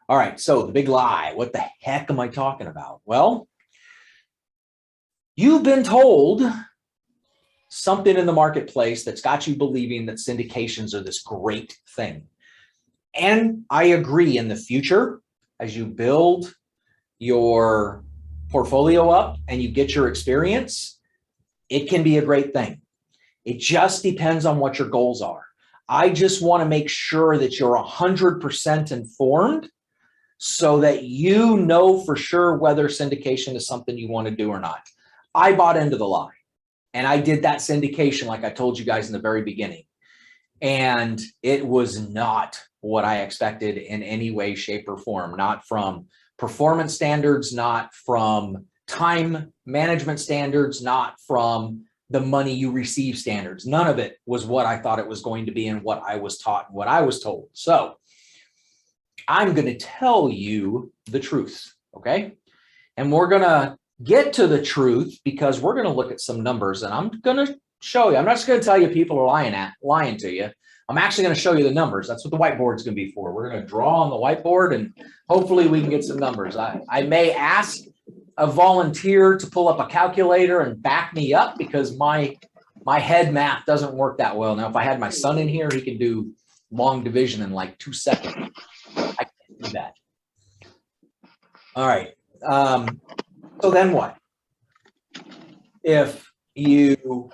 All right, so the big lie, what the heck am I talking about? Well, you've been told something in the marketplace that's got you believing that syndications are this great thing. And I agree, in the future, as you build your portfolio up and you get your experience, it can be a great thing. It just depends on what your goals are. I just want to make sure that you're 100% informed so that you know for sure whether syndication is something you want to do or not. I bought into the lie, and I did that syndication like I told you guys in the very beginning. And it was not what I expected in any way, shape, or form, not from performance standards, not from time management standards, not from the money you receive standards. None of it was what I thought it was going to be and what I was taught and what I was told. So I'm going to tell you the truth, okay? And we're going to get to the truth because we're going to look at some numbers, and I'm going to show you. I'm not just going to tell you people are lying to you. I'm actually going to show you the numbers. That's what the whiteboard is going to be for. We're going to draw on the whiteboard, and hopefully we can get some numbers. I may ask a volunteer to pull up a calculator and back me up because my head math doesn't work that well. Now, if I had my son in here, he can do long division in like 2 seconds. I can't do that. All right. So then what? If you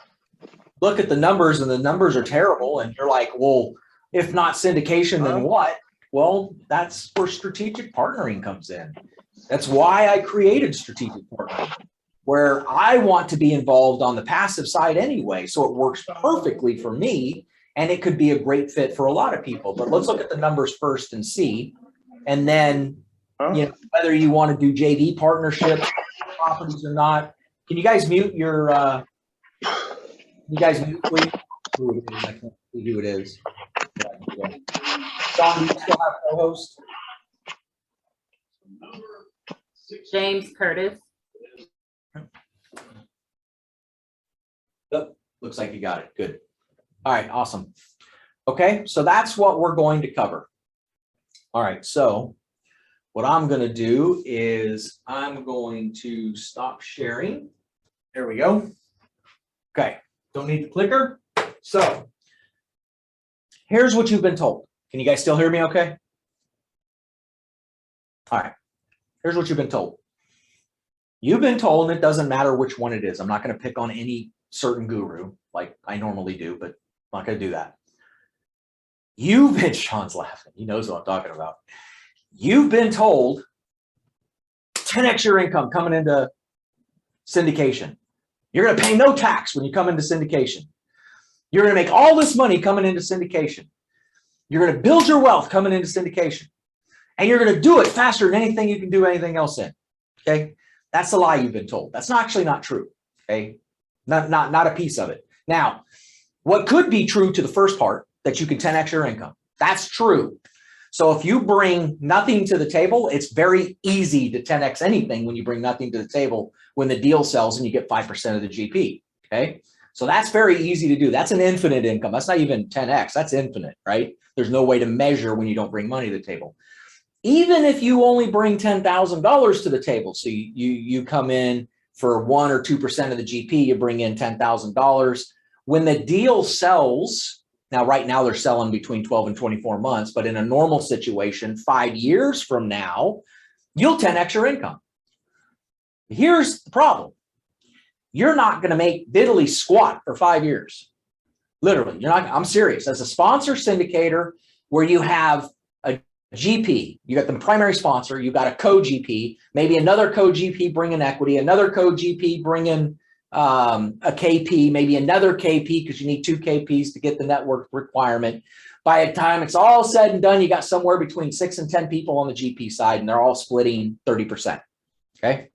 look at the numbers and the numbers are terrible and you're like, well, if not syndication, then what? Well, that's where strategic partnering comes in. That's why I created strategic partnering, where I want to be involved on the passive side anyway. So it works perfectly for me, and it could be a great fit for a lot of people. But let's look at the numbers first and see. And then, you know, whether you want to do JV partnerships, properties or not. Can you guys mute your, you guys mute, please? Ooh, I can't see who it is. John, do you still have co-host? James Curtis. Oh, looks like you got it. Good. All right, awesome. Okay, so that's what we're going to cover. All right, so what I'm going to do is I'm going to stop sharing. There we go. Okay, don't need the clicker. So here's what you've been told. Can you guys still hear me okay? All right, here's what you've been told. You've been told, and it doesn't matter which one it is. I'm not going to pick on any certain guru like I normally do, but I'm not going to do that. You've been, Sean's laughing. He knows what I'm talking about. You've been told 10x your income coming into syndication. You're going to pay no tax when you come into syndication. You're going to make all this money coming into syndication. You're going to build your wealth coming into syndication. And you're going to do it faster than anything you can do anything else in. Okay? That's a lie you've been told. That's actually not true. Okay? Not a piece of it. Now, what could be true to the first part, that you can 10x your income. That's true. So if you bring nothing to the table, it's very easy to 10x anything when you bring nothing to the table when the deal sells and you get 5% of the GP. Okay? So that's very easy to do. That's an infinite income. That's not even 10x. That's infinite, right? There's no way to measure when you don't bring money to the table. Even if you only bring $10,000 to the table, so you come in for 1 or 2% of the GP, you bring in $10,000. When the deal sells, now right now they're selling between 12 and 24 months, but in a normal situation, 5 years from now, you'll 10x your income. Here's the problem. You're not going to make diddly squat for 5 years. Literally, you're not. I'm serious. As a sponsor syndicator, where you have a GP, you got the primary sponsor, you got a co-GP, maybe another co-GP bringing equity, another co-GP bringing a KP, maybe another KP because you need 2 KPs to get the network requirement. By the time it's all said and done, you got somewhere between 6 and 10 people on the GP side, and they're all splitting 30%. Okay.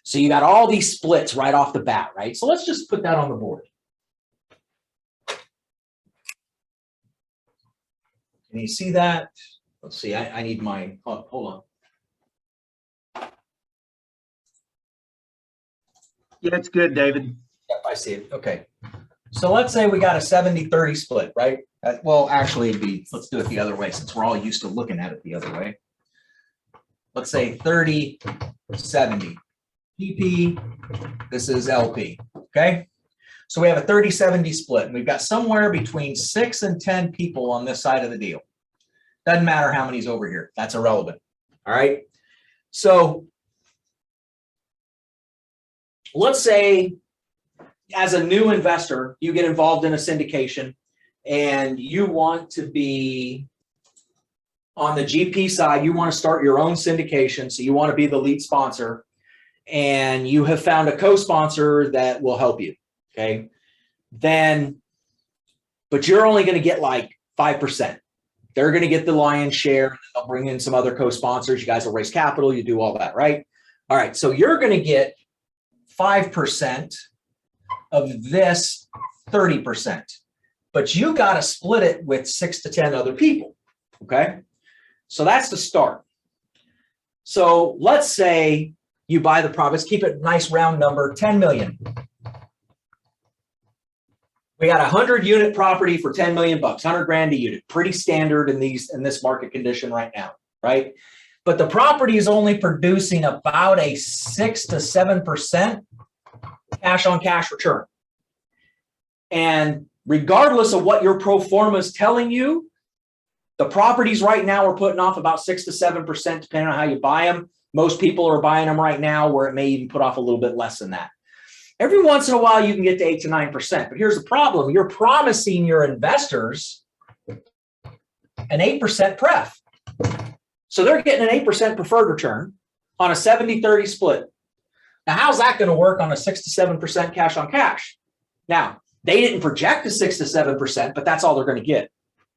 So you got all these splits right off the bat, right? So let's just put that on the board. Can you see that? Let's see, I need my, hold on. Yeah, it's good, David. Yep, I see it. Okay. So let's say we got a 70-30 split, right? Well, actually, it'd be, let's do it the other way since we're all used to looking at it the other way. let's say 30-70. PP, this is LP, okay? So we have a 30-70 split, and we've got somewhere between 6 and 10 people on this side of the deal. Doesn't matter how many's over here. That's irrelevant, all right? So let's say as a new investor, you get involved in a syndication and you want to be on the GP side, you want to start your own syndication. So you want to be the lead sponsor and you have found a co-sponsor that will help you. Okay. Then, but you're only going to get like 5%. They're going to get the lion's share. They'll bring in some other co-sponsors. You guys will raise capital. You do all that, right? All right. So you're going to get 5% of this 30%, but you got to split it with 6 to 10 other people. Okay. So that's the start. So let's say you buy the property. Let's keep it a nice round number, 10 million. We got a 100-unit property for 10 million bucks, 100 grand a unit. Pretty standard in this market condition right now, right? But the property is only producing about a 6 to 7% cash on cash return. And regardless of what your pro forma is telling you, the properties right now are putting off about 6 to 7%, depending on how you buy them. Most people are buying them right now where it may even put off a little bit less than that. Every once in a while, you can get to 8 to 9%. But here's the problem. You're promising your investors an 8% pref. So they're getting an 8% preferred return on a 70-30 split. Now, how's that going to work on a 6 to 7% cash on cash? Now, they didn't project a 6 to 7%, but that's all they're going to get.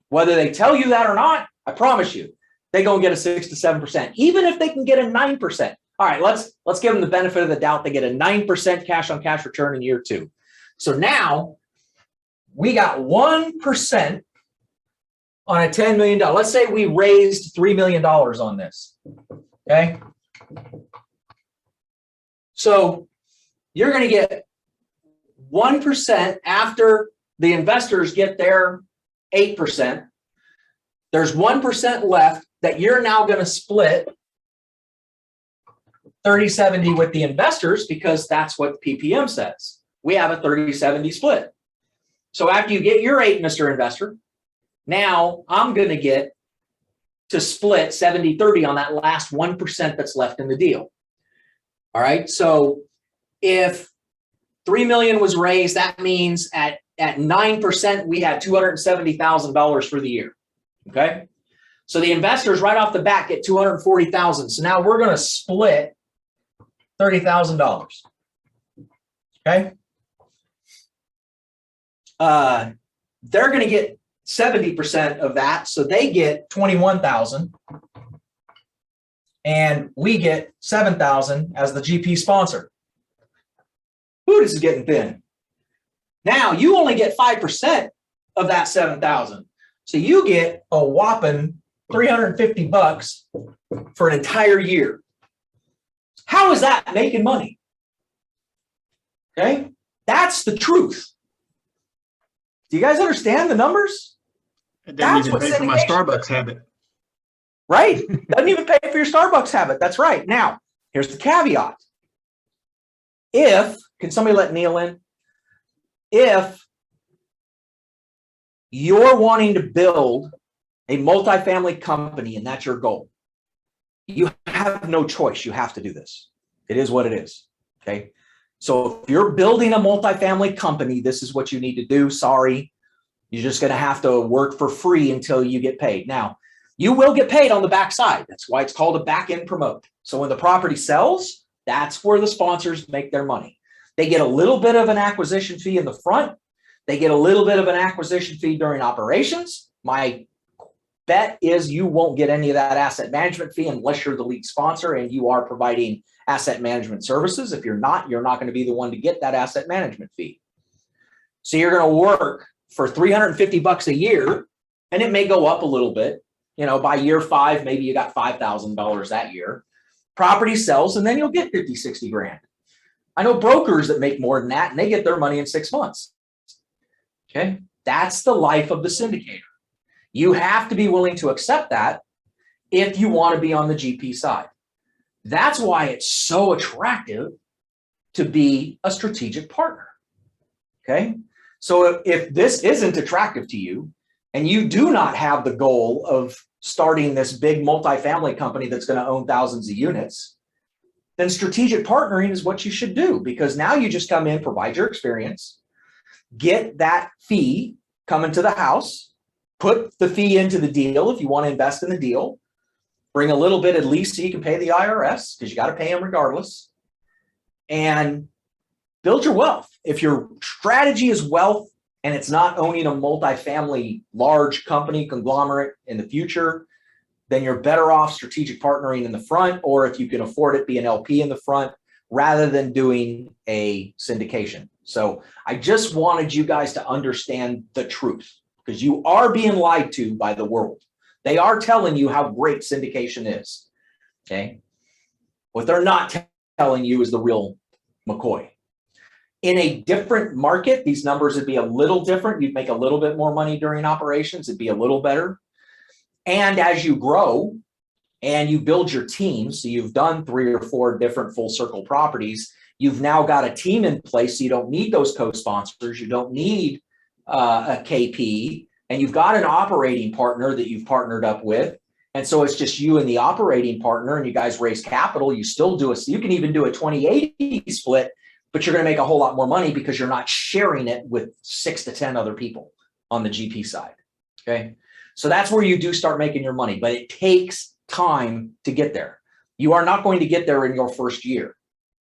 Whether they tell you that or not, I promise you, they're going to get a 6 to 7%, even if they can get a 9%. All right, let's give them the benefit of the doubt. They get a 9% cash on cash return in year 2. So now we got 1% on a $10 million. Let's say we raised $3 million on this. Okay. So you're going to get 1% after the investors get their 8%. There's 1% left that you're now going to split 30-70 with the investors because that's what PPM says. We have a 30-70 split. So after you get your 8, Mr. Investor, now I'm going to get to split 70-30 on that last 1% that's left in the deal. All right. So if 3 million was raised, that means at 9%, we had $270,000 for the year. Okay. So the investors right off the bat get $240,000. So now we're going to split $30,000. Okay. They're going to get 70% of that. So they get 21,000 and we get 7,000 as the GP sponsor. Ooh, this is getting thin. Now you only get 5% of that 7,000. So you get a whopping 350 bucks for an entire year. How is that making money? Okay. That's the truth. Do you guys understand the numbers? It doesn't even pay for my Starbucks habit. Right. Doesn't even pay for your Starbucks habit. That's right. Now, here's the caveat. Can somebody let Neil in? If you're wanting to build a multifamily company and that's your goal, you have no choice. You have to do this. It is what it is. Okay. So if you're building a multifamily company, this is what you need to do. Sorry. You're just going to have to work for free until you get paid. Now, you will get paid on the backside. That's why it's called a back end promote. So when the property sells, that's where the sponsors make their money. They get a little bit of an acquisition fee in the front. They get a little bit of an acquisition fee during operations. My bet is you won't get any of that asset management fee unless you're the lead sponsor and you are providing asset management services. If you're not going to be the one to get that asset management fee. So you're going to work for 350 bucks a year, and it may go up a little bit. You know, by year 5, maybe you got $5,000 that year. Property sells, and then you'll get 50, 60 grand. I know brokers that make more than that, and they get their money in 6 months. Okay, that's the life of the syndicator. You have to be willing to accept that if you want to be on the GP side. That's why it's so attractive to be a strategic partner. Okay. So if this isn't attractive to you and you do not have the goal of starting this big multifamily company that's going to own thousands of units, then strategic partnering is what you should do, because now you just come in, provide your experience, get that fee coming to the house, put the fee into the deal if you want to invest in the deal, bring a little bit at least so you can pay the IRS, because you got to pay them regardless, and build your wealth. If your strategy is wealth and it's not owning a multifamily large company conglomerate in the future, then you're better off strategic partnering in the front, or if you can afford it, be an LP in the front rather than doing a syndication. So I just wanted you guys to understand the truth, because you are being lied to by the world. They are telling you how great syndication is. Okay. What they're not telling you is the real McCoy. In a different market, these numbers would be a little different. You'd make a little bit more money during operations. It'd be a little better. And as you grow and you build your team, so you've done 3 or 4 different full circle properties, you've now got a team in place. So you don't need those co-sponsors. You don't need a KP, and you've got an operating partner that you've partnered up with. And so it's just you and the operating partner, and you guys raise capital. You still do you can even do a 20-80 split, but you're going to make a whole lot more money because you're not sharing it with 6 to 10 other people on the GP side. Okay. So that's where you do start making your money, but it takes time to get there. You are not going to get there in your first year.